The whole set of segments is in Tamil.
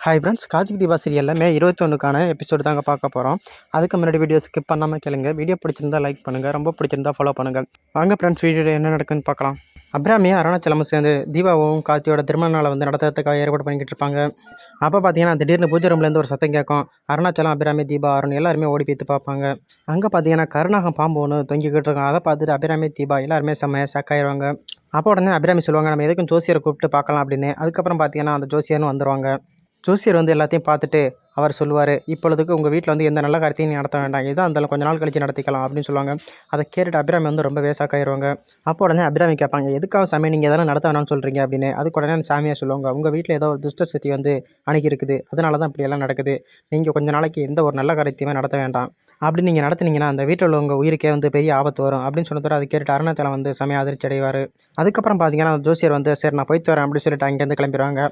ஹாய் ஃப்ரெண்ட்ஸ், கார்த்திக் தீபா சீரியலில் மே 21க்கான எபிசோடு தாங்க பார்க்க போகிறோம். அதுக்கு முன்னாடி வீடியோ ஸ்கிப் பண்ணாமல் கேளுங்க. வீடியோ பிடிச்சிருந்தா லைக் பண்ணுங்கள், ரொம்ப பிடிச்சிருந்தா ஃபாலோ பண்ணுங்கள். வாங்க ஃப்ரெண்ட்ஸ், வீடியோவில் என்ன நடக்குதுன்னு பார்க்கலாம். அபிராமியும் அருணாச்சலமும் சேர்ந்து தீபாவும் கார்த்தியோட திருமண நாளை வந்து நடத்துறதுக்காக ஏற்பாடு பண்ணிக்கிட்டு இருப்பாங்க. அப்போ பார்த்தீங்கன்னா திடீர்னு பூஜை ரூம்லேருந்து ஒரு சத்தம் கேட்கும். அருணாச்சலம், அபிராமி, தீபா, அருண் எல்லாருமே ஓடி போய்த்து பார்ப்பாங்க. அங்கே பார்த்தீங்கன்னா கருணாகம் பாம்பு ஒன்று தொங்கிக்கிட்டு இருக்காங்க. அதை பார்த்துட்டு அபிராமி, தீபா எல்லாருமே செம்மையாக ஷாக் ஆயிடுவாங்க. அப்போ உடனே அபிராமி சொல்லுவாங்க, நம்ம எதுக்கும் ஜோசியரை கூப்பிட்டு பார்க்கலாம் அப்படின்னு. அதுக்கப்புறம் பார்த்தீங்கன்னா அந்த ஜோசியர்னு வந்துடுவாங்க. ஜோசியர் வந்து எல்லாத்தையும் பார்த்துட்டு அவர் சொல்லுவார், இப்பொழுதுக்கு உங்கள் வீட்டில் வந்து எந்த நல்ல காரியத்தையும் நீ நடத்த வேண்டாம், எதாக இருந்தாலும் கொஞ்சம் நாள் கழிச்சு நடத்திக்கலாம் அப்படின்னு சொல்லுவாங்க. அதை கேட்டுட்டு அபிராமி வந்து ரொம்ப வேசாக்காயிருவாங்க. அப்போ உடனே அபிராமி கேட்பாங்க, எதுக்காக சாமி நீங்கள் எதனா நடத்த வேணாம்னு சொல்கிறீங்க அப்படின்னு. அதுக்கு உடனே அந்த சாமியாக சொல்லுவாங்க, உங்கள் வீட்டில் ஏதோ ஒரு துஷ்ட சக்தி வந்து அணுகி இருக்குது, அதனால தான் இப்படியெல்லாம் நடக்குது. நீங்கள் கொஞ்சம் நாளைக்கு எந்த ஒரு நல்ல காரியத்தையுமே நடத்த வேண்டாம், அப்படி நீங்கள் நடத்துனீங்கன்னா அந்த வீட்டில் உள்ளவங்க உயிருக்கே வந்து பெரிய ஆபத்து வரும் அப்படின்னு சொன்னதோட அதை கேட்டுட்டு அருணாச்சலம் வந்து செமையாக அதிர்ச்சி அடைவார். அதுக்கப்புறம் பார்த்தீங்கன்னா ஜோசியர் வந்து சரி நான் போய்த்து வரேன் அப்படின்னு சொல்லிட்டு அங்கேருந்து கிளம்பிடுவாங்க.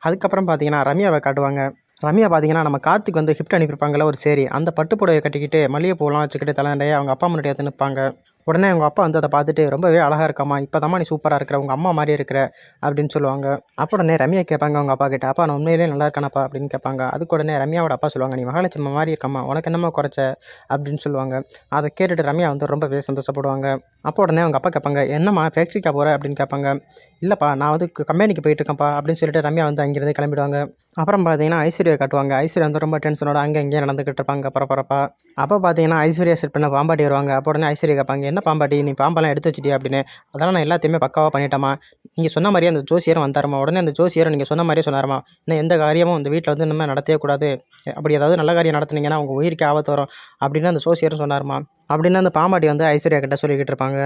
அதுக்கப்புறம் பார்த்தீங்கன்னா ரம்யாவை காட்டுவாங்க. ரம்யா பார்த்தீங்கன்னா நம்ம கார்த்திக் வந்து கிஃப்ட் அனுப்பியிருப்பாங்களே ஒரு சேரி, அந்த பட்டுப்புடவை கட்டிக்கிட்டு மல்லிகைப்பூலாம் வச்சுக்கிட்டு தலைநடைய அவங்க அப்பா முன்னாடி எடுத்து நிற்பாங்க. உடனே அவங்க அப்பா வந்து அதை பார்த்துட்டு ரொம்பவே அழகாக இருக்காமா, இப்போ தாம்மா நீ சூப்பராக இருக்கிற, உங்கள் அம்மா மாதிரியே இருக்கிற அப்படின்னு சொல்லுவாங்க. அப்போ உடனே ரம்யா கேட்பாங்க அவங்க அப்பா கிட்ட, அப்பா நான் உண்மையிலே நல்லா இருக்கானப்பா அப்படின்னு கேட்பாங்க. அதுக்கு உடனே ரம்யாவோட அப்பா சொல்லுவாங்க, நீ மகாலட்சுமி மாதிரி இருக்கம்மா, உனக்கு என்னம்மா குறைச்ச அப்படின்னு சொல்லுவாங்க. அதை கேட்டுட்டு ரம்யா வந்து ரொம்பவே சந்தோஷப்படுவாங்க. அப்போ உடனே அவங்க அப்பா கேட்பாங்க, என்னம்மா ஃபேக்ட்ரிக்கா போகிற அப்படின்னு கேட்பாங்க. இல்லைப்பா நான் வந்து கம்பெனிக்கு போயிட்டுருக்கேன்ப்பா அப்படின்னு சொல்லிட்டு ரம்யா வந்து அங்கேருந்து கிளம்பிடுவாங்க. அப்புறம் பார்த்தீங்கன்னா ஐஸ்வர்யா காட்டுவாங்க. ஐஸ்வர்யா வந்து ரொம்ப டென்ஷனோட அங்கே இங்கேயே நடந்துக்கிட்டு இருப்பாங்க பரபரப்பா. அப்போ பார்த்தீங்கன்னா ஐஸ்வர்யா செட் பண்ண பாம்பாட்டி வருவாங்க. அப்போ உடனே ஐஸ்வர்யா கேட்பாங்க, என்ன பாம்பாட்டி நீ பாம்பெல்லாம் எடுத்து வச்சிட்டியா அப்படின்னு. அதெல்லாம் நான் எல்லாத்தையுமே பக்காவாக பண்ணிட்டேம்மா, நீங்கள் சொன்ன மாதிரியே அந்த ஜோசியரும் வந்தாருமா. உடனே அந்த ஜோசியரும் நீங்கள் சொன்ன மாதிரியே சொன்னாருமா, இன்னும் எந்த காரியமும் இந்த வீட்டில் வந்து நம்ம நடத்தவே கூடாது, அப்படி ஏதாவது நல்ல காரியம் நடத்துனீங்கன்னா உங்கள் உயிருக்கு ஆபத்து வரும் அப்படின்னு அந்த ஜோசியரும் சொன்னாருமா அப்படின்னு அந்த பாம்பாட்டி வந்து ஐஸ்வர்யா கிட்ட சொல்லிக்கிட்டு இருப்பாங்க.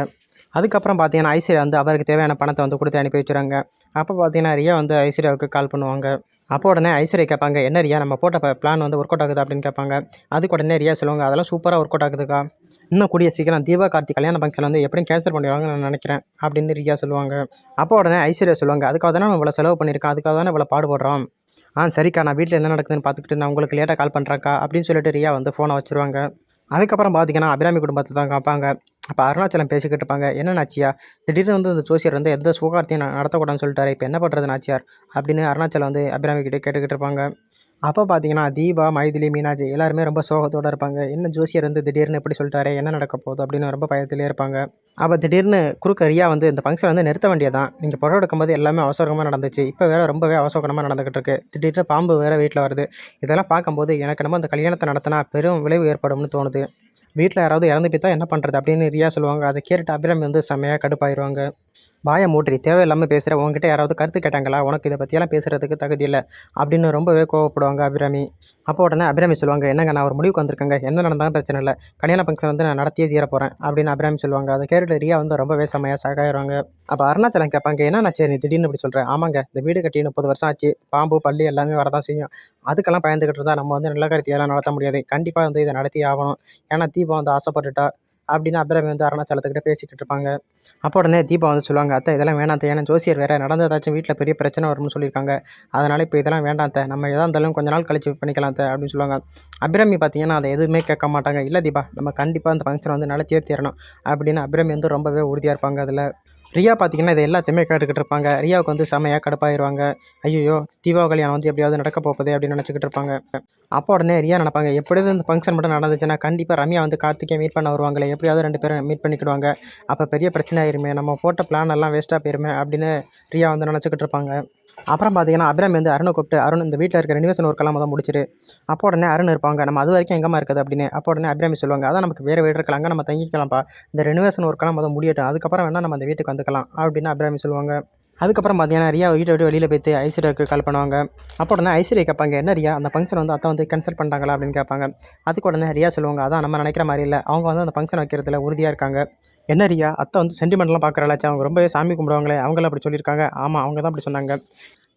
அதுக்கப்புறம் பார்த்தீங்கன்னா ஐஸ்வர்யா வந்து அவருக்கு தேவையான பணத்தை வந்து கொடுத்து அனுப்பி வச்சுறாங்க. அப்போ பார்த்தீங்கன்னா ரியா வந்து ஐஸ்வர்யாவுக்கு கால் பண்ணுவாங்க. அப்போ உடனே ஐஸ்வர்யா கேட்பாங்க, என்ன ரியா நம்ம போட்ட பிளான் வந்து ஒர்க் அவுட் ஆகுது அப்படின்னு கேட்பாங்க. அதுக்கு உடனே ரியா சொல்லுவாங்க, அதெல்லாம் சூப்பராக ஒர்க் அவுட் ஆகுதுக்கா, இன்னும் கூடிய சீக்கிரம் தீபா கார்த்திக் கல்யாண ஃபங்க்ஷன் வந்து எப்படியும் கேன்சல் பண்ணிடுவாங்கன்னு நான் நினைக்கிறேன் அப்படின்னு ரியா சொல்லுவாங்க. அப்போ உடனே ஐஸ்வர்யா சொல்லுவாங்க, அதுக்காக தானே இவ்வளோ செலவு பண்ணியிருக்கேன், அதுக்காக தானே இவ்வளோ பாடுபடுறோம். சரிக்கா, நான் வீட்டில் என்ன நடக்குதுன்னு பார்த்துக்கிட்டு நான் உங்களுக்கு லேட்டாக கால் பண்ணுறேன்க்கா அப்படின்னு சொல்லிட்டு ரியா வந்து ஃபோனை வச்சுருவாங்க. அதுக்கப்புறம் பார்த்தீங்கன்னா அபிராமி குடும்பத்தை தான் காப்பாங்க. அப்போ அருணாச்சலம் பேசிக்கிட்டு இருப்பாங்க, என்ன நாச்சியா திடீர்னு வந்து இந்த ஜோசியர் வந்து எந்த சுகார்த்தையும் நடத்தக்கூடாதுன்னு சொல்லிட்டாரு, இப்போ என்ன பண்ணுறது நாச்சியார் அப்படின்னு அருணாச்சலம் வந்து அபிராமி கிட்டே கேட்டுக்கிட்டு இருப்பாங்க. அப்போ பார்த்தீங்கன்னா தீபா, மைதிலி, மீனாட்சி எல்லாருமே ரொம்ப சோகத்தோடு இருப்பாங்க. என்ன ஜோசியர் வந்து திடீர்னு எப்படி சொல்லிட்டாரு, என்ன நடக்க போகுது அப்படின்னு ரொம்ப பயத்திலே இருப்பாங்க. அப்போ திடீர்னு குறுக்க ரியா வந்து இந்த ஃபங்க்ஷன் வந்து நிறுத்த வேண்டியதான், நீங்கள் படம் எடுக்கும்போது எல்லாமே அவசரமாக நடந்துச்சு, இப்போ வேறு ரொம்பவே அவசரமாக நடந்துகிட்டு இருக்கு, திடீர்னு பாம்பு வேறு வீட்டில் வருது, இதெல்லாம் பார்க்கும்போது எனக்கு நம்ம அந்த கல்யாணத்தை நடத்தினா பெரும் விளைவு ஏற்படும்னு தோணுது, வீட்டில் யாராவது இறந்து போய்த்தா என்ன பண்ணுறது அப்படின்னு ரியா சொல்லுவாங்க. அதை கேட்டுட்டு அபிராமி வந்து செம்மையாக கடுப்பாயிருவாங்க. வாயை மூட்ரி, தேவையில்லாமல் பேசுகிற, உங்ககிட்ட யாராவது கருத்து கேட்டாங்களா, உனக்கு இதை பற்றியெல்லாம் பேசுகிறதுக்கு தகுதி இல்லை அப்படின்னு ரொம்பவே கோவப்படுவாங்க அபிராமி. அப்போ உடனே அபிராமி சொல்லுவாங்க, என்னங்க நான் ஒரு முடிவுக்கு வந்திருக்கேங்க, என்ன நடந்தாலும் பிரச்சனை இல்லை, கல்யாண ஃபங்க்ஷன் வந்து நான் நடத்தியே தீர போகிறேன் அப்படின்னு அபிராமி சொல்லுவாங்க. அதை கேட்டுட்டு ரியா வந்து ரொம்பவே செம்மையாக சாகாயிருவாங்க. அப்போ அருணாச்சலம் கேட்பாங்க, என்ன சரி நீ திடீர்னு இப்படி சொல்கிறேன். ஆமாங்க, இந்த வீடு கட்டி 30 வருஷம் ஆச்சு, பாம்பு பள்ளி எல்லாமே வரதான் செய்யும், அதுக்கெல்லாம் பயந்துக்கிட்டு இருந்தால் நம்ம வந்து நல்ல காரியத்தையெல்லாம் நடத்த முடியாது, கண்டிப்பாக வந்து இதை நடத்தி ஆகணும், ஏன்னா தீபம் வந்து ஆசைப்பட்டுட்டா அப்படின்னு அபிராமி வந்து அருணாச்சலத்துக்கிட்ட பேசிக்கிட்டு இருப்பாங்க. அப்போ உடனே தீபா வந்து சொல்லுவாங்க, அத்தை இதெல்லாம் வேண்டாம் அத்தை, ஏன்னா ஜோசியர் வேறு நடந்ததாச்சும் வீட்டில் பெரிய பிரச்சனை வரும்னு சொல்லியிருக்காங்க, அதனால் இப்போ இதெல்லாம் வேண்டாம் அத்தை, நம்ம எதாக இருந்தாலும் கொஞ்ச நாள் கழிச்சு பண்ணிக்கலாம் அத்தை அப்படின்னு சொல்லுவாங்க. அபிராமி பார்த்தீங்கன்னா அதை எதுவுமே கேட்க மாட்டாங்க. இல்லை தீபா, நம்ம கண்டிப்பாக அந்த ஃபங்க்ஷன் வந்து நடத்தியே தீரணும் அப்படின்னு அபிராமி வந்து ரொம்பவே உறுதியாக இருப்பாங்க. அதில் ரியா பார்த்தீங்கன்னா இதை எல்லாத்தையுமே கேட்டுக்கிட்டு இருப்பாங்க. ரியாவுக்கு வந்து செமையாக கடுப்பாயிருவாங்க. ஐயோ, தீபா கல்யாணம் வந்து எப்படியாவது நடக்க போகுது அப்படின்னு நினச்சிக்கிட்டு இருப்பாங்க. அப்போ உடனே ரியா நினைப்பாங்க, எப்படியாவது இந்த ஃபங்க்ஷன் மட்டும் நடந்துச்சுன்னா கண்டிப்பாக ரம்யா வந்து கார்த்திகை மீட் பண்ண வருவாங்களே, எப்படியாவது 2 பேரும் மீட் பண்ணிக்கிடுவாங்க, அப்போ பெரிய பிரச்சனை ஆயிருமே, நம்ம போட்ட பிளான் எல்லாம் வேஸ்ட்டாக போயிருமே அப்படின்னு ரியா வந்து நினச்சிக்கிட்டு இருப்பாங்க. அப்புறம் பார்த்தீங்கன்னா அபிராமி வந்து அருணை கூப்பிட்டு, அருண் இந்த வீட்டில் இருக்கிற ரெனிவேஷன் ஒர்க்கெல்லாம் முதல் முடிச்சிரு. அப்போ உடனே அருண் இருப்பாங்க, நம்ம அது வரைக்கும் எங்கேமா இருக்குது அப்படின்னு. அப்போ உடனே அபிராமி சொல்லுவாங்க, அதான் நமக்கு வேறு வீடு இருக்கலாம், அங்கே நம்ம தங்கிக்கலாம்ப்பா, இந்த ரெனிவேஷன் ஒர்க்கெல்லாம் முதல் முடியட்டும், அதுக்கப்புறம் வேணால் நம்ம அந்த வீட்டுக்கு வந்துக்கலாம் அப்படின்னு அபிராமி சொல்லுவாங்க. அதுக்கப்புறம் பார்த்தீங்கன்னா ரியா வீட்டை விட்டு வெளியில் போய்ட்டு ஐஸ்வர்யாவுக்கு கால் பண்ணுவாங்க. அப்போ உடனே ஐஸ்வர்யா கேட்பாங்க, என்ன ரியா அந்த ஃபங்க்ஷன் வந்து அத்தை வந்து கேன்சல் பண்ணிட்டாங்களா அப்படின்னு கேட்பாங்க. அதுக்கு உடனே ரியா சொல்லுவாங்க, அதான் நம்ம நினைக்கிற மாதிரி இல்லை, அவங்க வந்து அந்த ஃபங்க்ஷன் வைக்கிறதுல உறுதியாக இருக்காங்க. என்ன ரியா, அத்தை வந்து சென்டிமெண்ட்லாம் பார்க்குறாளாச்சு, அவங்க ரொம்பவே சாமி கும்பிடுவாங்களே, அவங்கள அப்படி சொல்லியிருக்காங்க. ஆமாம், அவங்க தான் அப்படி சொன்னாங்க.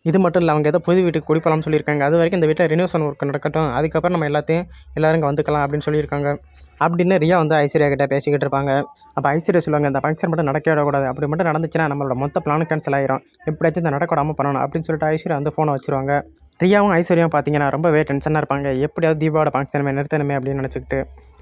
இது மட்டும் இல்லை, அவங்க ஏதோ புது வீட்டுக்கு குடிப்பலாம்னு சொல்லியிருக்காங்க, அது வரைக்கும் இந்த வீட்டில் ரெனிவேஷன் ஒர்க் நடக்கட்டும், அதுக்கப்புறம் நம்ம எல்லோரும் இங்கே வந்துக்கலாம் அப்படின்னு சொல்லியிருக்காங்க அப்படின்னு ரியா வந்து ஐஸ்வர்யா கிட்டே பேசிக்கிட்டு இருப்பாங்க. அப்போ ஐஸ்வர்யா சொல்லுவாங்க, இந்த ஃபங்க்ஷன் மட்டும் நடக்க விடக்கூடாது, அப்படி மட்டும் நடந்துச்சுன்னா நம்மளோட மொத்த பிளான் கேன்சல் ஆகிரும், எப்படியாச்சும் இந்த நடக்கூடாமல் பண்ணணும் அப்படின்னு சொல்லிட்டு ஐஸ்வர்யா வந்து ஃபோனை வச்சுருவாங்க. ரியாவும் ஐஸ்வர்யாவும் பார்த்தீங்கன்னா ரொம்பவே டென்ஷனாக இருப்பாங்க. எப்படியாவது தீபாவோட ஃபங்க்ஷனை நிறுத்தணுமே அப்படின்னு நினச்சிக்கிட்டு.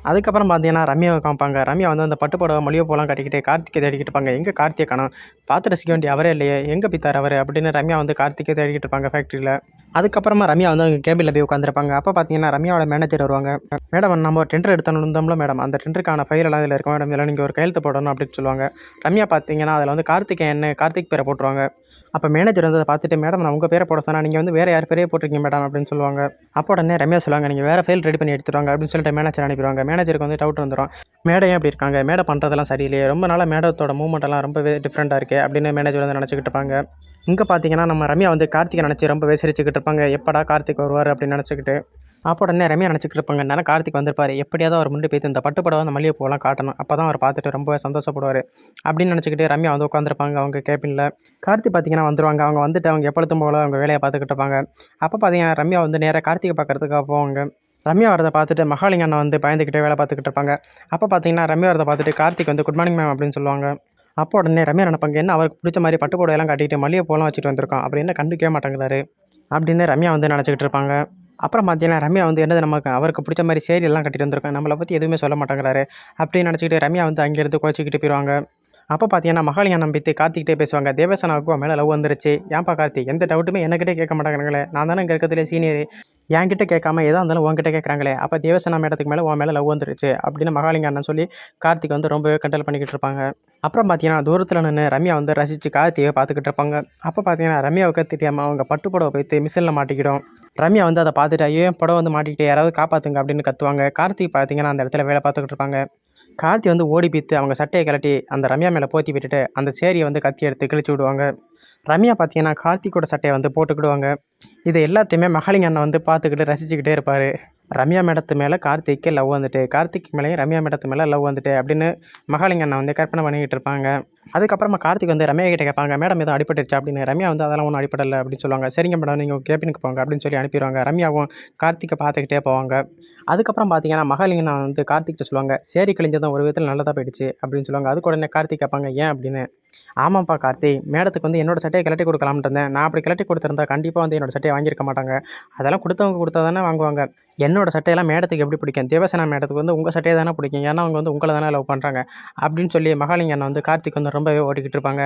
அதுக்கப்புறம் பார்த்தீங்கன்னா ரம்யாவை காமிப்பாங்க. ரம்யா வந்து அந்த பட்டு புடவை மல்லிகை பூலாம் கட்டிக்கிட்டு கார்த்திகை தேடிக்கிட்டு இருப்பாங்க. எங்கே கார்த்திகை காணோம், பார்த்து ரசிக்க வேண்டிய அவரே இல்லையே, எங்கே பித்தார் அவர் அப்படின்னு ரம்யா வந்து கார்த்திகை தேடிக்கிட்டு இருப்பாங்க ஃபேக்ட்ரியில். அதுக்கப்புறமா ரம்யா வந்து அவங்க கேபிளில் போய் உட்காந்துருப்பாங்க. அப்போ பார்த்தீங்கன்னா ரம்யாவோட மேனேஜர் வருவாங்க. மேடம் நம்ம ஒரு டெண்டர் எடுத்தோம்ல மேடம், அந்த டெண்டருக்கான ஃபைல் எல்லாம் இதில் இருக்கும் மேடம், இதில் நீங்கள் ஒரு கையெழுத்து போடணும் அப்படின்னு சொல்லுவாங்க. ரம்யா பார்த்தீங்கன்னா அதில் வந்து கார்த்திக் பேரை போட்டுருவாங்க. அப்போ மேனேஜர் வந்து அதை பார்த்துட்டு, மேடம் நான் உங்கள் பேரை போட சொன்னால் நீங்கள் வந்து வேறு யார் பேரையே போட்டிருக்கீங்க மேடம் அப்படின்னு சொல்லுவாங்க. அப்போ உடனே ரம்யா சொல்லுவாங்க, நீங்கள் வேறு ஃபைல் ரெடி பண்ணி எடுத்துட்டு வாங்க அப்படின்னு சொல்லிட்டு மேனேஜர் அனுப்பிடுவாங்க. மேனேஜருக்கு வந்து டவுட் வந்துடும், மேடம் ஏன் அப்படி இருக்காங்க, மேடம் பண்ணுறதெல்லாம் சரியில்லையே, ரொம்ப நாளாக மேடத்தோட மூவ்மெண்ட்டெல்லாம் ரொம்பவே டிஃப்ரெண்ட்டாக இருக்குது அப்படின்னு மேனேஜர் வந்து நினச்சிக்கிட்டு இருப்பாங்க. இங்கே பார்த்தீங்கன்னா நம்ம ரம்யா வந்து கார்த்திகை நினச்சி ரொம்பவே சிரிச்சுக்கிட்டு இருப்பாங்க. எப்படா கார்த்திக் வருவார் அப்படின்னு நினச்சிக்கிட்டு. அப்போ உடனே ரம்யா நினச்சிக்கிட்டு இருப்பாங்க, நேரம் கார்த்திக் வந்திருப்பார், எப்படியாவது அவர் முன்னாடி போய்த்து இந்த பட்டு புடவை அந்த மல்லிகை பூவெல்லாம் காட்டணும், அப்போ தான் அவர் பார்த்துட்டு ரொம்பவே சந்தோஷப்படுவார் அப்படின்னு நினச்சிக்கிட்டு ரம்யா வந்து உட்காந்துருப்பாங்க அவங்க கேபினில். கார்த்திக் பார்த்தீங்கன்னா வந்துருவாங்க. அவங்க வந்துட்டு அவங்க எப்பொழுதும் போல அவங்க வேலையை பார்த்துக்கிட்டு இருப்பாங்க. அப்போ பார்த்தீங்கன்னா ரம்யா வந்து நேராக கார்த்திகை பார்க்கறதுக்காக போவாங்க. ரம்யா வரதை பார்த்துட்டு மகாலிங்க அண்ணன் வந்து பயந்துக்கிட்டே வேலை பார்த்துக்கிட்டு இருப்பாங்க. அப்போ பார்த்தீங்கன்னா ரம்யா வரதை பார்த்துட்டு கார்த்திக் வந்து குட் மார்னிங் மேம் அப்படின்னு சொல்லுவாங்க. அப்போ உடனே ரம்யா நினைப்பாங்க, என்ன அவருக்கு பிடிச்ச மாதிரி பட்டு புடவையெல்லாம் கட்டிட்டு மல்லிகை பூலாம் வச்சுட்டு வந்திருக்கோம், அப்படி என்ன கண்டுக்கவே மாட்டேங்கிறாரு அப்படின்னு ரம்யா வந்து நினச்சிக்கிட்டு இருப்பாங்க. அப்புறம் பார்த்தீங்கன்னா ரம்யா வந்து என்னது நமக்கு அவருக்கு பிடிச்ச மாதிரி சேரி எல்லாம் கட்டிட்டு வந்திருக்கேன், நம்மளை பற்றி எதுவுமே சொல்ல மாட்டேங்கிறாரு அப்படின்னு நினச்சிக்கிட்டு ரம்யா வந்து அங்கேருந்து கோச்சிக்கிட்டு போயிடுவாங்க. அப்போ பார்த்தீங்கன்னா மகாலிங்க நம்பிட்டு கார்த்திக்கிட்டே பேசுவாங்க, தேவசனாவுக்கும் மேலே லவ் வந்துருச்சு, ஏன்ப்பா கார்த்திக் எந்த டவுட்டுமே என்கிட்டே கேட்க மாட்டாங்களே, நான் தானே இங்கே இருக்கிறதுலே சீனியர், என்கிட்ட கேட்காம எதாக இருந்தாலும் உங்ககிட்ட கேட்குறாங்களே, அப்போ தேவசனா மேடத்துக்கு மேலே உன் மேலே லவ் வந்துருச்சு அப்படின்னு மகாலிங்க அண்ணன் சொல்லி கார்த்திக் வந்து ரொம்பவே கண்டல் பண்ணிக்கிட்டு இருப்பாங்க. அப்புறம் பார்த்தீங்கன்னா தூரத்தில் நின்று ரம்யா வந்து ரசித்து கார்த்தியை பார்த்துக்கிட்டு இருப்பாங்க. அப்போ பார்த்தீங்கன்னா ரம்யாவுக்கு தெரியாமல் அவங்க பட்டு புடவை போய்த்து மிஷினில் மாட்டிக்கிடும். ரம்யா வந்து அதை பார்த்துட்டு, ஐயோ படம் வந்து மாட்டிக்கிட்டு யாராவது காப்பாற்றுங்க அப்படின்னு கத்துவாங்க. கார்த்திக் பார்த்தீங்கன்னா அந்த இடத்துல வேலை பார்த்துக்கிட்டு இருப்பாங்க. கார்த்தி வந்து ஓடி பித்து அவங்க சட்டையை கழட்டி அந்த ரம்யா மேலே போற்றி விட்டுட்டு அந்த சேரியை வந்து கத்தி எடுத்து கிழிச்சு விடுவாங்க. ரம்யா பார்த்தீங்கன்னா கார்த்திக்கோட சட்டையை வந்து போட்டுக்கிடுவாங்க. இது எல்லாத்தையுமே மகாலிங்க அண்ணன் வந்து பார்த்துக்கிட்டு ரசிச்சுக்கிட்டே இருப்பார். ரம்யா மேடத்து மேலே கார்த்திக்கு லவ் வந்துட்டு, கார்த்திக் மேலேயும் ரம்யா மேடத்து மேலே லவ் வந்துட்டு அப்படின்னு மகாலிங்க அண்ணன் வந்து கற்பனை பண்ணிக்கிட்டு இருப்பாங்க. அதுக்கப்புறமா கார்த்திக் வந்து ரம்யா கிட்ட கேட்பாங்க, மேடம் எதுவும் அடிபட்டுருச்சா அப்படின்னு. ரம்யா வந்து அதெல்லாம் ஒன்றும் அடிப்படலை அப்படின்னு சொல்லுவாங்க. சரிங்க மேடம் நீங்கள் கேபினுக்கு போங்க அப்படின்னு சொல்லி அனுப்பிடுவாங்க. ரம்யாவும் கார்த்திக்கை பார்த்துக்கிட்டே போவாங்க. அதுக்கப்புறம் பார்த்தீங்கன்னா மகாலிங்க வந்து கார்த்திக்கிட்ட சொல்லுவாங்க, சேரி கிழிஞ்சதும் ஒரு விதத்தில் நல்லதாக போயிடுச்சு அப்படின்னு சொல்லுவாங்க. அதுக்கு உடனே கார்த்திக் கேட்பாங்க, ஏன் அப்படின்னு. ஆமாப்பா கார்த்திக், மேடத்துக்கு வந்து என்னோடய சட்டையை கிளட்டி கொடுக்கலாம்னு இருந்தேன், நான் அப்படி கிளட்டி கொடுத்துருந்தா கண்டிப்பாக வந்து என்னோடய சட்டையை வாங்கியிருக்க மாட்டாங்க, அதெல்லாம் கொடுத்தவங்க கொடுத்தா தானே வாங்குவாங்க. என்னோடய சட்டையெல்லாம் மேடத்துக்கு எப்படி பிடிக்கும், தேவசேனா மேடத்துக்கு வந்து உங்கள் சட்டையை தானே பிடிக்கும், ஏன்னா அவங்க வந்து உங்களை தானே லவ் பண்ணுறாங்க அப்படின்னு சொல்லி மகாலிங்க அண்ணன் வந்து கார்த்திக் வந்து ரொம்பவே ஓட்டிக்கிட்டு இருப்பாங்க.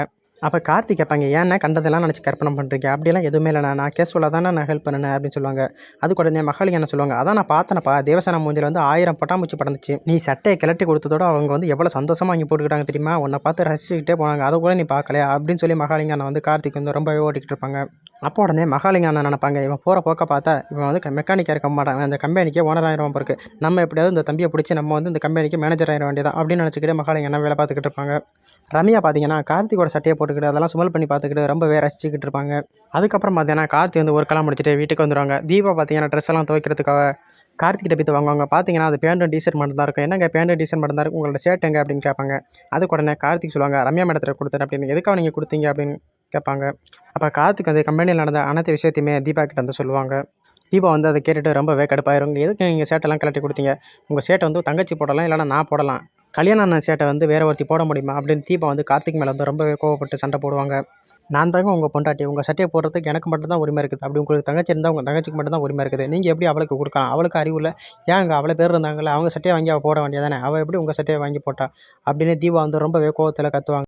அப்போ கார்த்திக் கேட்பாங்க, ஏன்னா கண்டதெல்லாம் நினச்சி கற்பனை பண்ணுறீங்க, அப்படியெல்லாம் எதுவுமே இல்லைண்ணா, நான் கேஷுவலாக தானே நான் ஹெல்ப் பண்ணினேன் அப்படின்னு சொல்லுவாங்க. அதுக்கு உடனே மகாலிங்க என்ன சொல்லுவாங்க, அதான் நான் பார்த்தேனப்பா தேவசேனா மூஞ்சில் வந்து 1000 பட்டாம்பூச்சி பறந்துச்சு, நீ சட்டையை கிளட்டி கொடுத்ததோட அவங்க வந்து எவ்வளோ சந்தோஷமாக வாங்கி போட்டுக்கிட்டாங்க தெரியுமா, உன்னை பார்த்து ரசிச்சுக்கிட்டே போனாங்க, அதை கூட நீ பார்க்கலையா அப்படின்னு சொல்லி மகாலிங்க அண்ணன் வந்து கார்த்திக் வந்து ரொம்பவே ஓட்டிக்கிட்டு இருப்பாங்க. அப்போ உடனே மகாலிங்க அண்ணன் நினைப்பாங்க, இவன் போகிற போக்க பார்த்தா இவன் வந்து மெக்கானிக்காக இருக்க மாட்டான், அந்த கம்பெனிக்கே ஓனர் ஆயிரம் பிறகு நம்ம எப்படியாவது இந்த தம்பியை பிடிச்சி நம்ம வந்து இந்த கம்பெனிக்கு மேனேஜர் ஆயிட வேண்டியதான் அப்படின்னு நினச்சிக்கிட்டு மகாலிங்க அண்ணன் வேலை பார்த்துக்கிட்டு இருப்பாங்க. ரம்யா பார்த்தீங்கன்னா கார்த்திகோட சட்டையை போட்டுக்கிட்டு அதெல்லாம் சுமல் பண்ணி பார்த்துக்கிட்டு ரொம்பவே ரசிச்சுக்கிட்டு இருப்பாங்க. அதுக்கப்புறம் பார்த்தீங்கன்னா கார்த்தி வந்து ஒர்க்கெல்லாம் முடிச்சுட்டு வீட்டுக்கு வந்துடுவாங்க. தீபா பார்த்தீங்கன்னா ட்ரெஸ் எல்லாம் துவைக்கிறதுக்காக கார்த்திகிட்ட போய் வாங்குவாங்க. பார்த்தீங்கன்னா அது பேண்ட்டும் டிஷர்ட் மட்டும் தான் இருக்கும். என்னங்க பேண்ட்டும் டிஷர்ட் மட்டும் தான் இருக்கும், உங்களோட ஷர்ட் எங்கே அப்படின்னு கேட்பாங்க. அதுக்கு உடனே கார்த்திக் சொல்லுவாங்க, ரம்யா மேடத்தில் கொடுத்தேன் அப்படின்னு. எதுக்காக நீங்கள் கொடுத்தீங்க அப்படின்னு கேட்பாங்க. அப்போ கார்த்திக் வந்து கம்பெனியில் நடந்த அனைத்து விஷயத்தையுமே தீபா கிட்ட வந்து சொல்லுவாங்க. தீபா வந்து அதை கேட்டுட்டு ரொம்பவே கடுப்பாயிரும், எதுக்கு நீங்கள் ஷர்ட்டெல்லாம் கலட்டி கொடுத்தீங்க, உங்கள் ஷர்ட்டை வந்து தங்கச்சி போடலாம் இல்லைனா நான் போடலாம், கல்யாணம் ஆன ஷர்ட்டை வந்து வேறு ஒருத்தி போட முடியுமா அப்படின்னு தீபா வந்து கார்த்திக் மேலே வந்து ரொம்பவே கோவப்பட்டு சண்டை போடுவாங்க. நான் தாங்க உங்கள் பொண்டாட்டி, உங்கள் சட்டையை போடுறதுக்கு எனக்கு மட்டும் தான் உரிமை இருக்குது, அப்படி உங்களுக்கு தங்கச்சி இருந்தால் உங்கள் தங்கச்சிக்கு மட்டும் தான் உரிமை இருக்குது, நீங்கள் எப்படி அவளுக்கு கொடுக்கலாம், அவளுக்கு அறிவு இல்லை, ஏங்க அவ்வளோ பேர் இருந்தாங்களே அவங்க சட்டையை வாங்கி அவள் போட வேண்டியதானே, அவள் எப்படி உங்கள் சட்டையை வாங்கி போட்டா அப்படின்னு தீபா வந்து ரொம்பவே கோவத்தில் கத்துவாங்க.